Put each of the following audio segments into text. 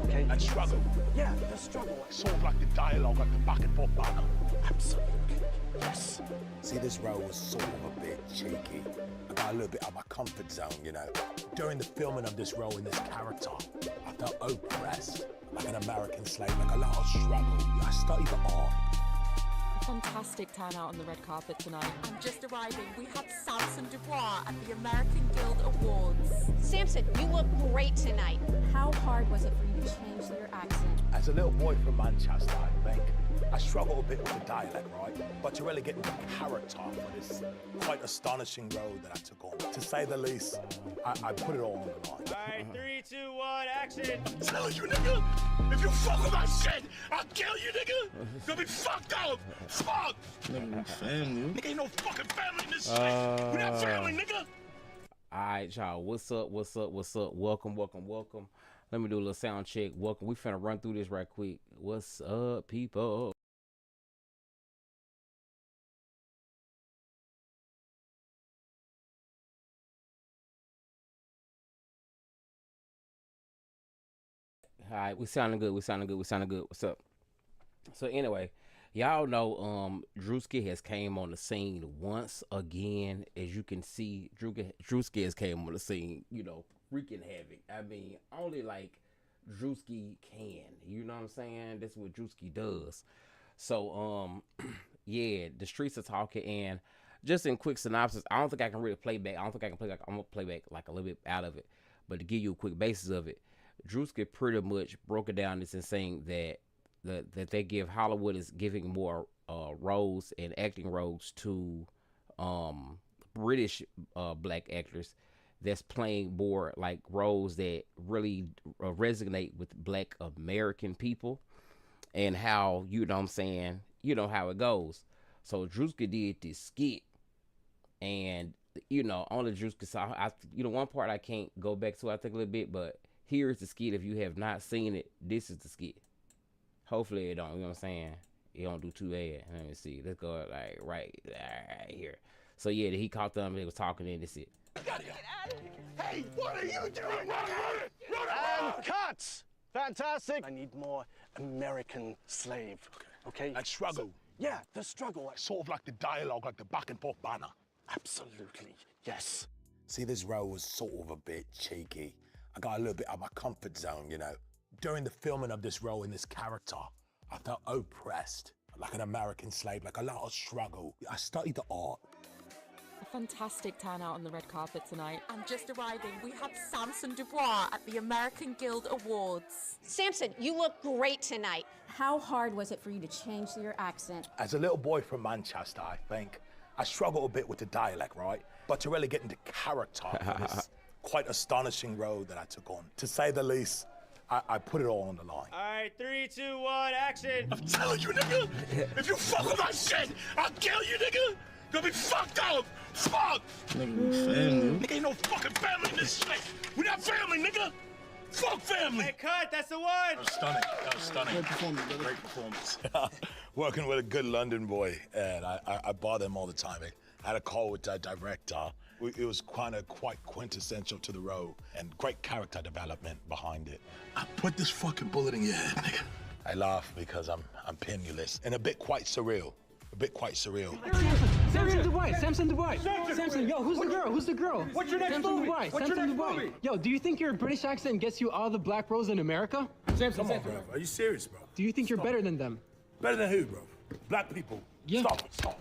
okay? And struggle. Yeah, the struggle. Sort of like the dialogue, like the back and forth banner. Absolutely, yes. See, this role was sort of a bit cheeky. I got a little bit out of my comfort zone, you know. During the filming of this role in this character, I felt oppressed, like an American slave, like a lot of struggle. I studied the art. A fantastic turnout on the red carpet tonight. I'm just arriving. We have Samson Dubois at the American Guild Awards. Samson, you look great tonight. How hard was it for you to change your accent? As a little boy from Manchester, I think, I struggle a bit with the dialect, right? But to really get into character for this quite astonishing role that I took on, to say the least, I put it all on the line. All right, 3, 2, 1, action. I'm telling you, nigga, if you fuck with my shit, I'll kill you, nigga. You'll be fucked up. Fuck. Family. Nigga, ain't no fucking family in this shit. We're not family, nigga. All right, y'all. What's up? Welcome. Let me do a little sound check. Welcome. We finna run through this right quick. What's up, people? All right, we sounding good. What's up? So anyway, y'all know Druski has came on the scene once again. As you can see, Druski has came on the scene, you know, wreaking havoc. I mean, only like Druski can. You know what I'm saying? That's what Druski does. So yeah, the streets are talking, and just in quick synopsis, I don't think I can really play back. I'm gonna play back like a little bit out of it. But to give you a quick basis of it, Druski pretty much broke it down this and saying that they give Hollywood is giving more roles and acting roles to British black actors that's playing more like roles that really resonate with black American people, and how, you know what I'm saying, you know how it goes. So Druski did this skit, and you know, on the Druski, so you know, one part I can't go back to, I think, a little bit, but here's the skit. If you have not seen it, this is the skit. Hopefully it don't, you know what I'm saying, it don't do too bad. Let me see, let's go like right here. So yeah, he caught them, they was talking, and that's it. Hey, what are you doing? And cut! Fantastic. I need more American slave, okay? And struggle. So, yeah, the struggle. Sort of like the dialogue, like the back and forth banner. Absolutely, yes. See, this role was sort of a bit cheeky. I got a little bit out of my comfort zone, you know. During the filming of this role in this character, I felt oppressed, like an American slave, like a lot of struggle. I studied the art. A fantastic turnout on the red carpet tonight. I'm just arriving. We have Samson Dubois at the American Guild Awards. Samson, you look great tonight. How hard was it for you to change your accent? As a little boy from Manchester, I think, I struggle a bit with the dialect, right? But to really get into character for this quite astonishing role that I took on, to say the least, I put it all on the line. All right, 3, 2, 1, action. I'm telling you, nigga, if you fuck with my shit, I'll kill you, nigga. You'll be fucked up. Fuck. Family. Nigga, ain't no fucking family in this shit. We're not family, nigga. Fuck family. Hey, cut, that's the one. That was stunning. Great performance, brother. Great performance. Working with a good London boy, and I bother him all the time. I had a call with the director. It was quite quintessential to the role, and great character development behind it. I put this fucking bullet in your head, nigga. I laugh because I'm penniless, and a bit quite surreal. Samson Dubois. Samson, yo, who's the girl? What's your next movie? What's your next movie? Yo, do you think your British accent gets you all the black roles in America? Come on, bro. Are you serious, bro? Do you think you're better than them? Better than who, bro? Black people. Yeah. Stop.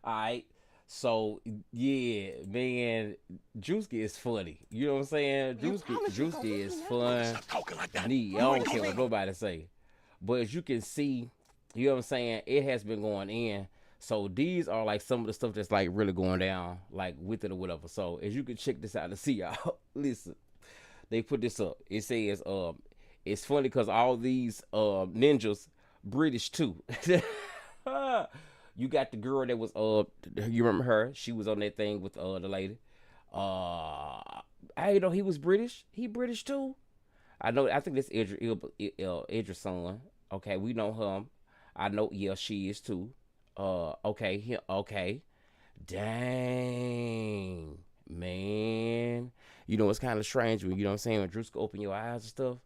Alright, so yeah, man, Druski is funny. You know what I'm saying? Druski is fun. Stop talking like that. I don't care what nobody say. But as you can see, you know what I'm saying, it has been going in. So these are like some of the stuff that's like really going down, like with it or whatever. So as you can check this out to see, y'all, listen, they put this up. It says, it's funny because all these ninjas British too. You got the girl that was you remember her? She was on that thing with the lady. I know he was British. He British too. I think that's Idris' son. Okay, we know him. I know, yeah, she is too. Okay. Dang, man. You know, it's kind of strange when, you know what I'm saying, when Druski open your eyes and stuff.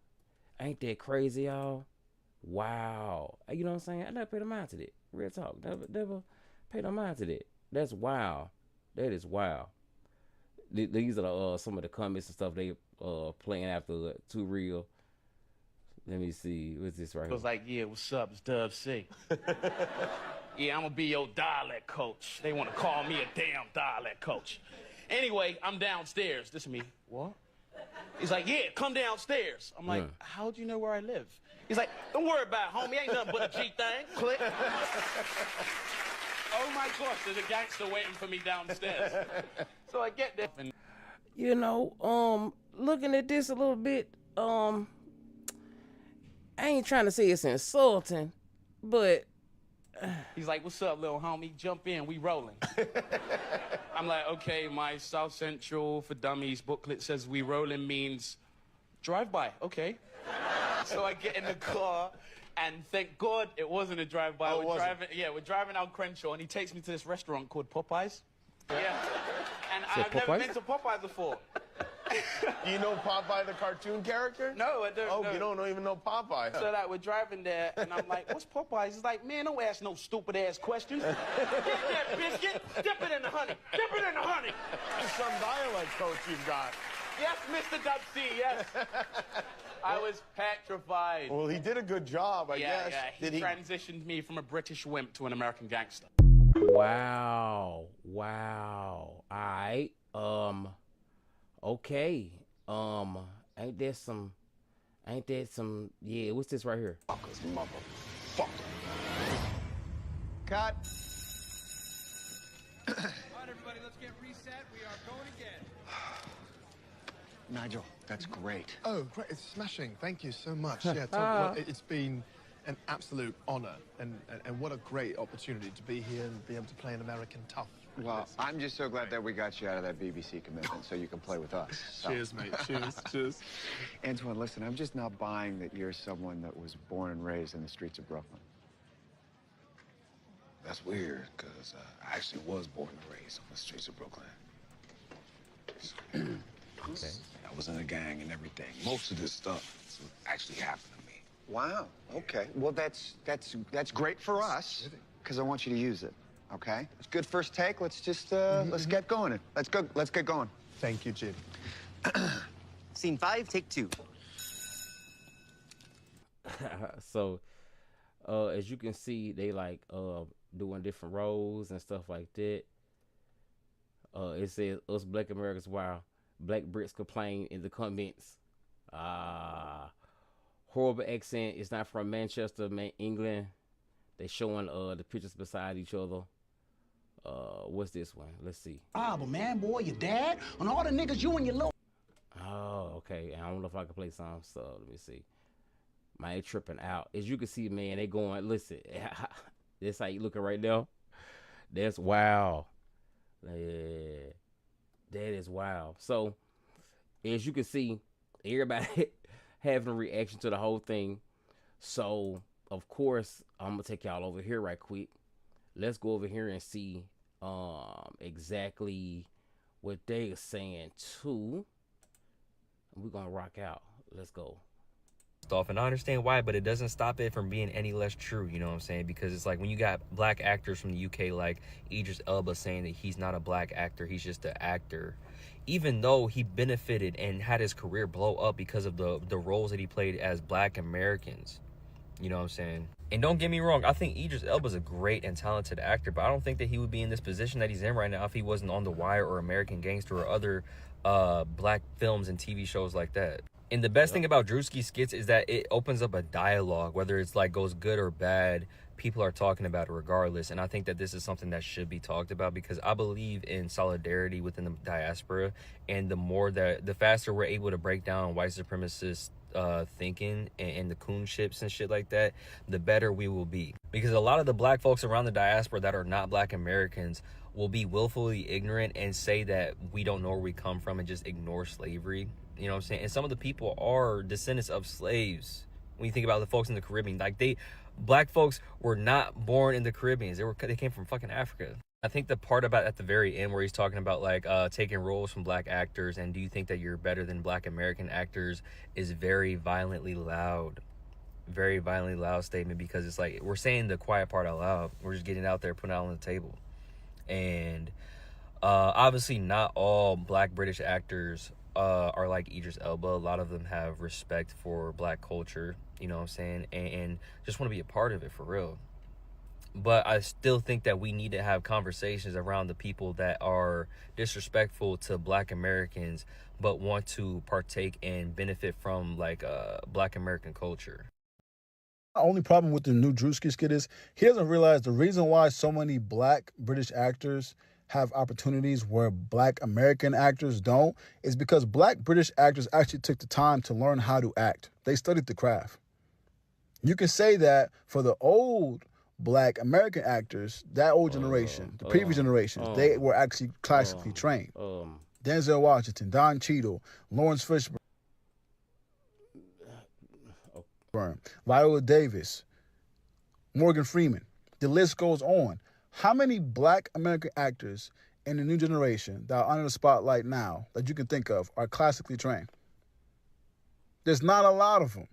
Ain't that crazy, y'all? Wow. You know what I'm saying? I never paid no mind to that. Real talk. Never paid no mind to that. That's wild. That is wild. These are some of the comments and stuff they playing after Too Real. Let me see. What's this right It here? was like, yeah, what's up? It's Dub C. Yeah, I'm gonna be your dialect coach. They wanna call me a damn dialect coach. Anyway, I'm downstairs. This is me. What? He's like, yeah, come downstairs. I'm like, how'd you know where I live? He's like, don't worry about it, homie. Ain't nothing but a G thing. Click. Oh my gosh, there's a gangster waiting for me downstairs. So I get there. And You know, looking at this a little bit, I ain't trying to say it's insulting, but he's like, what's up, little homie? Jump in, we rolling. I'm like, okay, my South Central for Dummies booklet says we rolling means drive-by, okay. So I get in the car, and thank God it wasn't a drive-by. Oh, we're driving out Crenshaw, and he takes me to this restaurant called Popeyes. Yeah. And Say I've never Popeyes? been to Popeyes before. Do you know Popeye the cartoon character? No, I don't. Oh, no. you don't even know Popeye. So that we're driving there, and I'm like, what's Popeyes? He's like, man, don't ask no stupid-ass questions. Get that biscuit, dip it in the honey. Dip it in the honey. Some dialect coach you've got. Yes, Mr. Dub C, yes. I was petrified. Well, he did a good job, I guess. Yeah, he transitioned me from a British wimp to an American gangster. wow. All right. Okay. Ain't that some, yeah, what's this right here? Fuckers, motherfucker. Cut. All right, everybody, let's get reset. We are going again. Nigel, that's great. Oh, great. It's smashing. Thank you so much. Yeah, Tom, it's been an absolute honor, and what a great opportunity to be here and be able to play an American tough. Well, I'm just so glad that we got you out of that BBC commitment so you can play with us. So. Cheers, mate. Cheers. Antoine, listen, I'm just not buying that you're someone that was born and raised in the streets of Brooklyn. That's weird, because I actually was born and raised on the streets of Brooklyn. Okay. I was in a gang and everything. Most of this stuff actually happened to me. Wow. Okay. Well, that's great for us, because I want you to use it. Okay? It's good first take. Let's just let's get going. Let's get going. Thank you, Jim. Scene 5, take 2. So, as you can see, they like doing different roles and stuff like that. It says us Black Americans while Black Brits complain in the comments. Horrible accent. It's not from Manchester, England. They showing the pictures beside each other. What's this one? Let's see. But man, boy, your dad, and all the niggas you and your little... Oh, okay. I don't know if I can play some, so let me see. Man, they tripping out. As you can see, man, they going, listen, this how you looking right now. That's wild. Yeah, that is wild. So, as you can see, everybody having a reaction to the whole thing. So, of course, I'm going to take y'all over here right quick. Let's go over here and see exactly what they are saying too. We're gonna rock out. Let's go. Off, and I understand why, but it doesn't stop it from being any less true, you know what I'm saying? Because it's like when you got black actors from the UK like Idris Elba saying that he's not a black actor, he's just an actor, even though he benefited and had his career blow up because of the roles that he played as Black Americans, you know what I'm saying? And don't get me wrong, I think Idris Elba's a great and talented actor, but I don't think that he would be in this position that he's in right now if he wasn't on The Wire or American Gangster or other black films and TV shows like that. And the best thing about Druski Skits is that it opens up a dialogue, whether it's like goes good or bad, people are talking about it regardless. And I think that this is something that should be talked about because I believe in solidarity within the diaspora. And the faster we're able to break down white supremacist thinking and the coonships and shit like that, the better we will be. Because a lot of the black folks around the diaspora that are not Black Americans will be willfully ignorant and say that we don't know where we come from and just ignore slavery. You know what I'm saying? And some of the people are descendants of slaves. When you think about the folks in the Caribbean, like black folks were not born in the Caribbean. They came from fucking Africa. I think the part about at the very end where he's talking about like taking roles from black actors and do you think that you're better than black American actors is very violently loud statement, because it's like we're saying the quiet part out loud. We're just getting out there, putting it out on the table. And obviously not all black British actors are like Idris Elba. A lot of them have respect for black culture, you know what I'm saying, and just want to be a part of it for real. But I still think that we need to have conversations around the people that are disrespectful to black Americans but want to partake and benefit from like black American culture. The only problem with the new Druski skit is he doesn't realize the reason why so many black British actors have opportunities where black American actors don't is because black British actors actually took the time to learn how to act. They studied the craft. You can say that for the old black American actors, that old generation, the previous generations, they were actually classically trained. Denzel Washington, Don Cheadle, Lawrence Fishburne, Viola Davis, Morgan Freeman. The list goes on. How many black American actors in the new generation that are under the spotlight now that you can think of are classically trained? There's not a lot of them,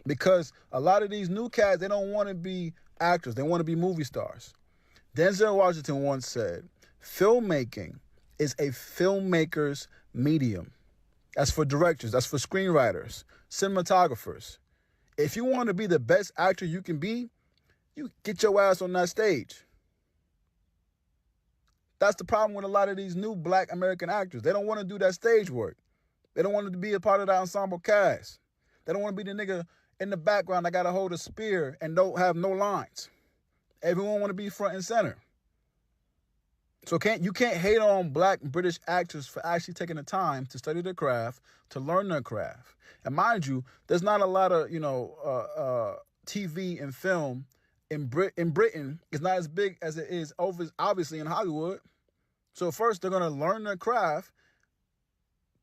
because a lot of these new cats, they don't want to be actors. They want to be movie stars. Denzel Washington once said, filmmaking is a filmmaker's medium. That's for directors. That's for screenwriters, cinematographers. If you want to be the best actor you can be, you get your ass on that stage. That's the problem with a lot of these new black American actors. They don't want to do that stage work. They don't want to be a part of the ensemble cast. They don't want to be the nigga in the background that got to hold a spear and don't have no lines. Everyone want to be front and center. So you can't hate on black British actors for actually taking the time to study their craft, to learn their craft. And mind you, there's not a lot of, TV and film in Britain. It's not as big as it is obviously in Hollywood. So first they're going to learn their craft,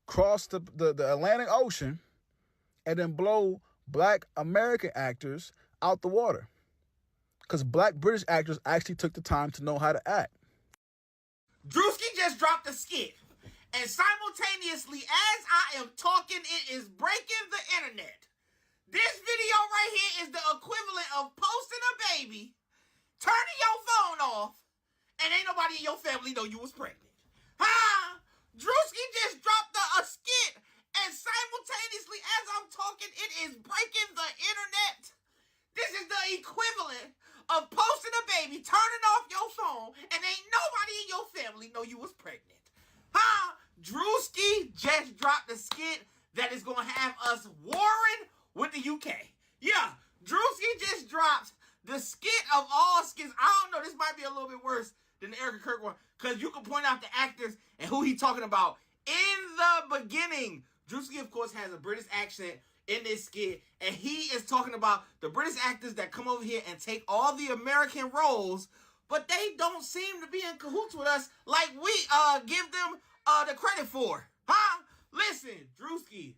cross the Atlantic Ocean, and then blow black American actors out the water. Because black British actors actually took the time to know how to act. Druski just dropped a skit, and simultaneously as I am talking, it is breaking the internet. This video right here is the equivalent of posting a baby, turning your phone off, and ain't nobody in your family know you was pregnant. Druski just dropped a skit, and simultaneously as I'm talking, it is breaking the internet. This is the equivalent of posting a baby, turning off your phone, and ain't nobody in your family know you was pregnant. Druski just dropped a skit that is going to have us warring with the UK. Yeah, Druski just dropped the skit of all skits. I don't know, this might be a little bit worse than the Eric Kirk one, because you can point out the actors and who he talking about. In the beginning, Druski, of course, has a British accent in this skit, and he is talking about the British actors that come over here and take all the American roles, but they don't seem to be in cahoots with us like we give them the credit for. Listen, Druski,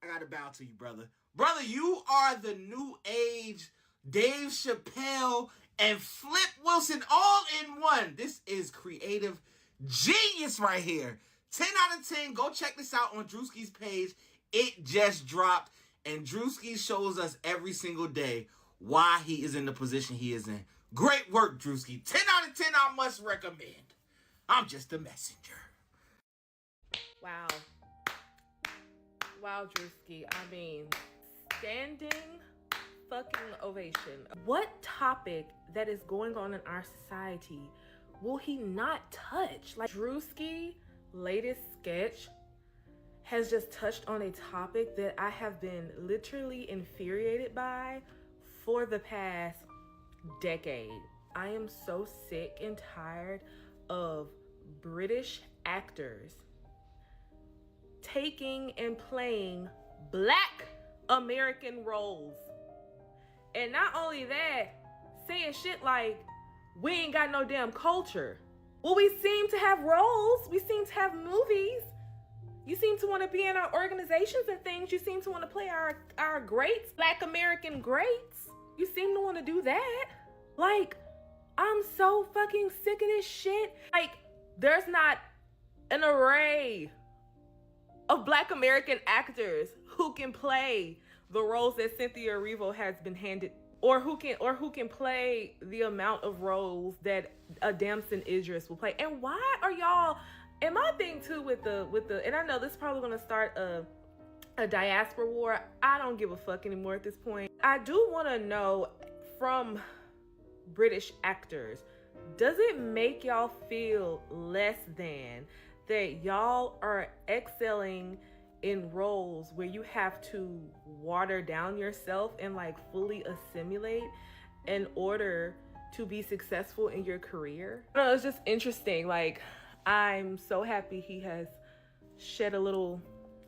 I gotta bow to you, brother. Brother, you are the new age Dave Chappelle and Flip Wilson all in one. This is creative genius right here. 10 out of 10. Go check this out on Druski's page. It just dropped, and Druski shows us every single day why he is in the position he is in. Great work, Druski. 10 out of 10 I must recommend. I'm just a messenger. Wow. Wow, Druski. I mean, standing fucking ovation. What topic that is going on in our society will he not touch? Like, Druski latest sketch has just touched on a topic that I have been literally infuriated by for the past decade. I am so sick and tired of British actors taking and playing Black American roles. And not only that, saying shit like, we ain't got no damn culture. Well, we seem to have roles. We seem to have movies. You seem to want to be in our organizations and things. You seem to want to play our greats, Black American greats. You seem to want to do that. Like, I'm so fucking sick of this shit. Like, there's not an array of Black American actors who can play the roles that Cynthia Erivo has been handed, or who can play the amount of roles that a Damson Idris will play. And why are y'all? And my thing too with the and I know this is probably gonna start a diaspora war. I don't give a fuck anymore at this point. I do want to know from British actors, does it make y'all feel less than that y'all are excelling in roles where you have to water down yourself and like fully assimilate in order to be successful in your career? I don't know, it's just interesting. Like, I'm so happy he has shed a little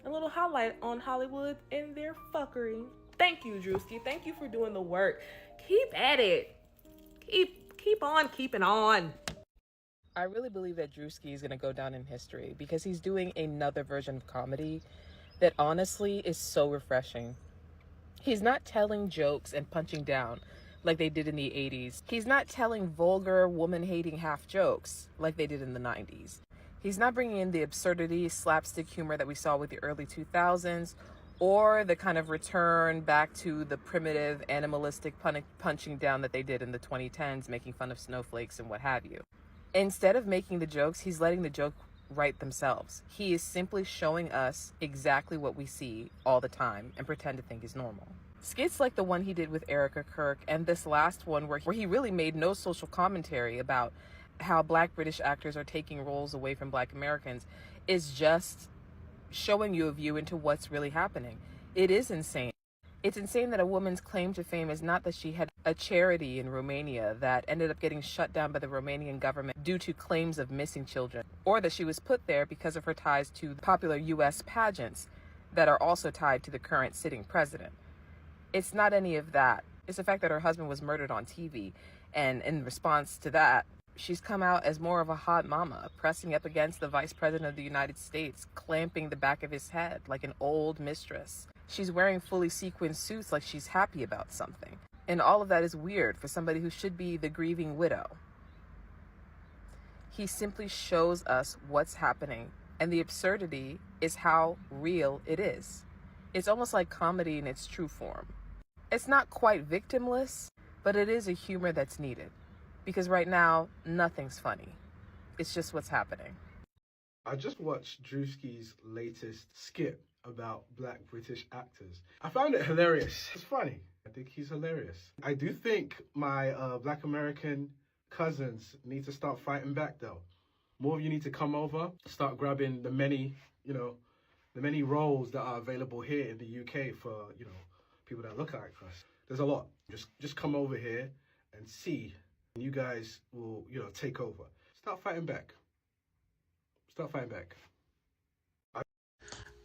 highlight on Hollywood and their fuckery. Thank you, Druski. Thank you for doing the work. Keep at it. Keep on keeping on. I really believe that Druski is going to go down in history because he's doing another version of comedy that honestly is so refreshing. He's not telling jokes and punching down like they did in the 80s. He's not telling vulgar, woman-hating half jokes like they did in the 90s. He's not bringing in the absurdity, slapstick humor that we saw with the early 2000s, or the kind of return back to the primitive, animalistic punching down that they did in the 2010s, making fun of snowflakes and what have you. Instead of making the jokes, he's letting the joke write themselves. He is simply showing us exactly what we see all the time and pretend to think is normal. Skits like the one he did with Erica Kirk and this last one where he really made no social commentary about how Black British actors are taking roles away from Black Americans is just showing you a view into what's really happening. It is insane. It's insane that a woman's claim to fame is not that she had a charity in Romania that ended up getting shut down by the Romanian government due to claims of missing children, or that she was put there because of her ties to popular U.S. pageants that are also tied to the current sitting president. It's not any of that. It's the fact that her husband was murdered on TV, and in response to that, she's come out as more of a hot mama, pressing up against the Vice President of the United States, clamping the back of his head like an old mistress. She's wearing fully sequined suits like she's happy about something. And all of that is weird for somebody who should be the grieving widow. He simply shows us what's happening, and the absurdity is how real it is. It's almost like comedy in its true form. It's not quite victimless, but it is a humor that's needed. Because right now, nothing's funny. It's just what's happening. I just watched Druski's latest skit about Black British actors. I found it hilarious. It's funny. I think he's hilarious. I do think my Black American cousins need to start fighting back though. More of you need to come over, start grabbing the many roles that are available here in the UK for, people that look like us. There's a lot. Just come over here and see. You guys will, take over. Start fighting back. Start fighting back.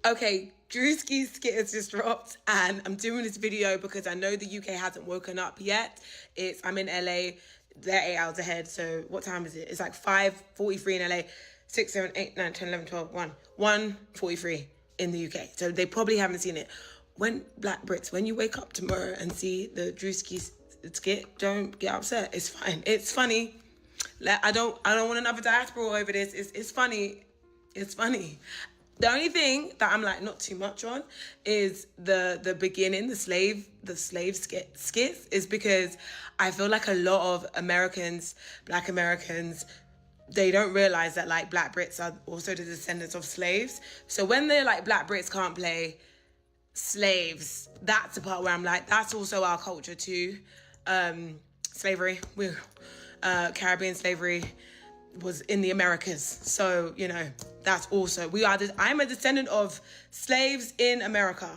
Okay, Druski Skit has just dropped, and I'm doing this video because I know the UK hasn't woken up yet. I'm in LA, they're 8 hours ahead, so what time is it? It's like 5:43 in LA, 6, 7, 8, 9, 10, 11, 12, 1:43 in the UK. So they probably haven't seen it. When Black Brits, when you wake up tomorrow and see the Druski Skit, don't get upset. It's fine. It's funny. I don't want another diaspora over this. It's funny. It's funny. The only thing that I'm like not too much on is the beginning, the slave skits, is because I feel like a lot of Americans, Black Americans, they don't realize that like Black Brits are also the descendants of slaves. So when they're like Black Brits can't play slaves, that's the part where I'm like, that's also our culture too. Slavery, Caribbean slavery was in the Americas. So, that's also, I'm a descendant of slaves in America,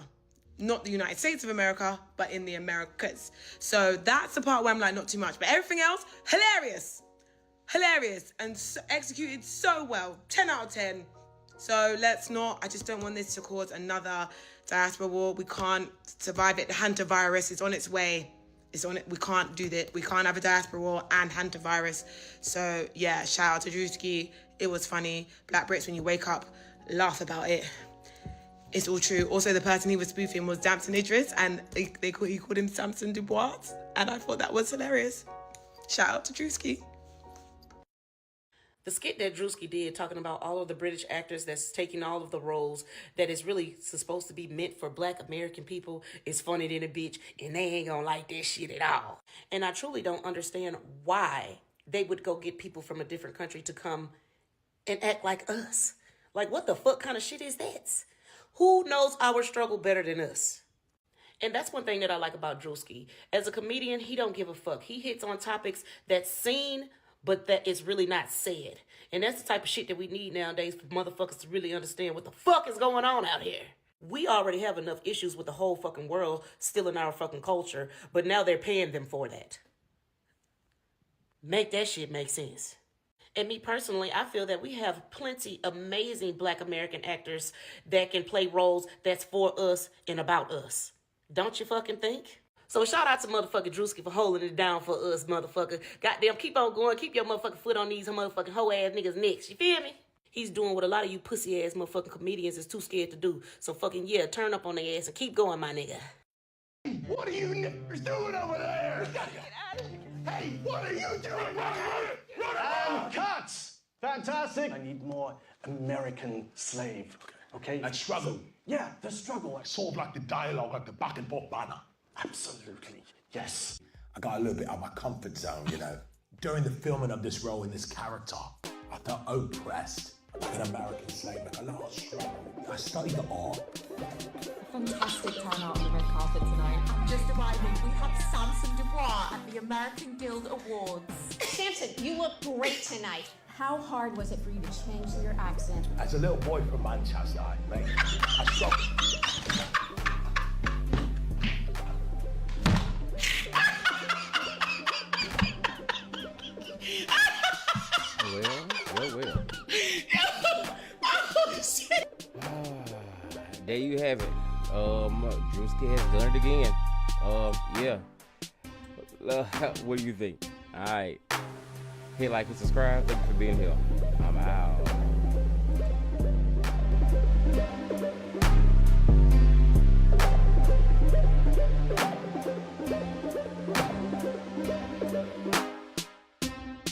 not the United States of America, but in the Americas. So that's the part where I'm like, not too much, but everything else, hilarious, and executed so well, 10 out of 10. So I just don't want this to cause another diaspora war. We can't survive it. The hantavirus is on its way. We can't do that. We can't have a diaspora war and hantavirus. So yeah, shout out to Druski. It was funny. Black Brits, when you wake up, laugh about it. It's all true. Also, the person he was spoofing was Damson Idris, and he called him Samson Dubois, and I thought that was hilarious. Shout out to Druski. The skit that Druski did talking about all of the British actors that's taking all of the roles that is really supposed to be meant for Black American people is funny than a bitch, and they ain't gonna like that shit at all. And I truly don't understand why they would go get people from a different country to come and act like us. Like, what the fuck kind of shit is that? Who knows our struggle better than us? And that's one thing that I like about Druski. As a comedian, he don't give a fuck. He hits on topics that's seen, but that is really not said. And that's the type of shit that we need nowadays for motherfuckers to really understand what the fuck is going on out here. We already have enough issues with the whole fucking world stealing our fucking culture, but now they're paying them for that. Make that shit make sense. And me personally, I feel that we have plenty amazing Black American actors that can play roles that's for us and about us. Don't you fucking think? So shout out to motherfucking Druski for holding it down for us, motherfucker. Goddamn, keep on going. Keep your motherfucking foot on these motherfucking hoe-ass niggas' necks. You feel me? He's doing what a lot of you pussy-ass motherfucking comedians is too scared to do. So fucking, yeah, turn up on their ass and keep going, my nigga. What are you niggers doing over there? We gotta get out of here. Hey, what are you doing? And cuts! Fantastic. I need more American slave. Okay? And struggle. Yeah, the struggle. Like, Sort of like the dialogue, like the back and forth banner. absolutely. Yes. I got a little bit out of my comfort zone, you know. During the filming of this role in this character, I felt oppressed, like an American slave, like a lot of struggle. I studied the art. Fantastic turnout on the red carpet tonight. And just arriving, we have Samson Dubois at the American Guild Awards. Samson, you look great tonight. How hard was it for you to change your accent? As a little boy from Manchester, mate, I struggled. Well. There you have it. Druski has done it again. Yeah. What do you think? All right. Hit like and subscribe. Thank you for being here. I'm out.